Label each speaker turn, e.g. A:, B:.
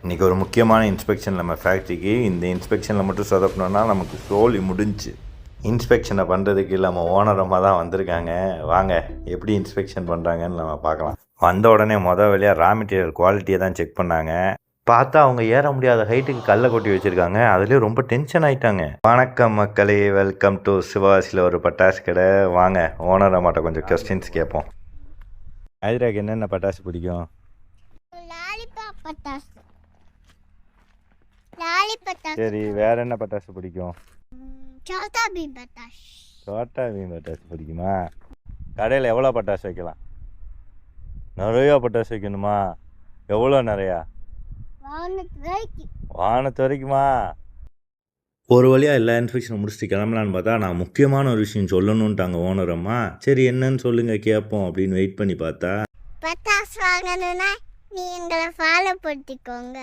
A: இன்றைக்கி ஒரு முக்கியமான இன்ஸ்பெக்ஷன் நம்ம ஃபேக்ட்ரிக்கு. இந்த இன்ஸ்பெக்ஷனில் மட்டும் சொதப்பினோன்னா நமக்கு சோலி முடிஞ்சு. இன்ஸ்பெக்ஷனை பண்ணுறதுக்கு நம்ம ஓனரமாக தான் வந்திருக்காங்க. வாங்க எப்படி இன்ஸ்பெக்ஷன் பண்ணுறாங்கன்னு நம்ம பார்க்கலாம். வந்த உடனே வேலையாக ரா மெட்டீரியல் குவாலிட்டியை தான் செக் பண்ணாங்க. பார்த்தா அவங்க ஏற முடியாத ஹைட்டுக்கு கல்லை கொட்டி வச்சுருக்காங்க. அதுலேயே ரொம்ப டென்ஷன் ஆகிட்டாங்க. வணக்கம் மக்களே, வெல்கம் டு சிவாசியில் ஒரு பட்டாசு கடை. வாங்க ஓனரை மாட்ட கொஞ்சம் கொஸ்டின்ஸ் கேட்போம். ஹைதராக்கு என்னென்ன பட்டாசு பிடிக்கும்? சரி, வேற என்ன பட்டாசு பிடிக்கும்? சோட்டா பீம் பட்டாசு பிடிக்குமா? கடையில் எவ்வளோ பட்டாசு வைக்கலாம்? நிறையா பட்டாசு வைக்கணுமா? எவ்வளோ நிறையா? வானத்து வரைக்குமா? ஒரு வழியாக எல்லா இன்ஸ்பெக்ஷன் முடிச்சுட்டு கிளம்பலான்னு பார்த்தா நான் முக்கியமான ஒரு விஷயம் சொல்லணுன்ட்டாங்க ஓனரம்மா. சரி என்னன்னு சொல்லுங்கள் கேட்போம் அப்படின்னு வெயிட் பண்ணி பார்த்தா,
B: பட்டாசு வாங்கணும்னா நீ எங்களை ஃபாலோ பண்ணிக்கோங்க.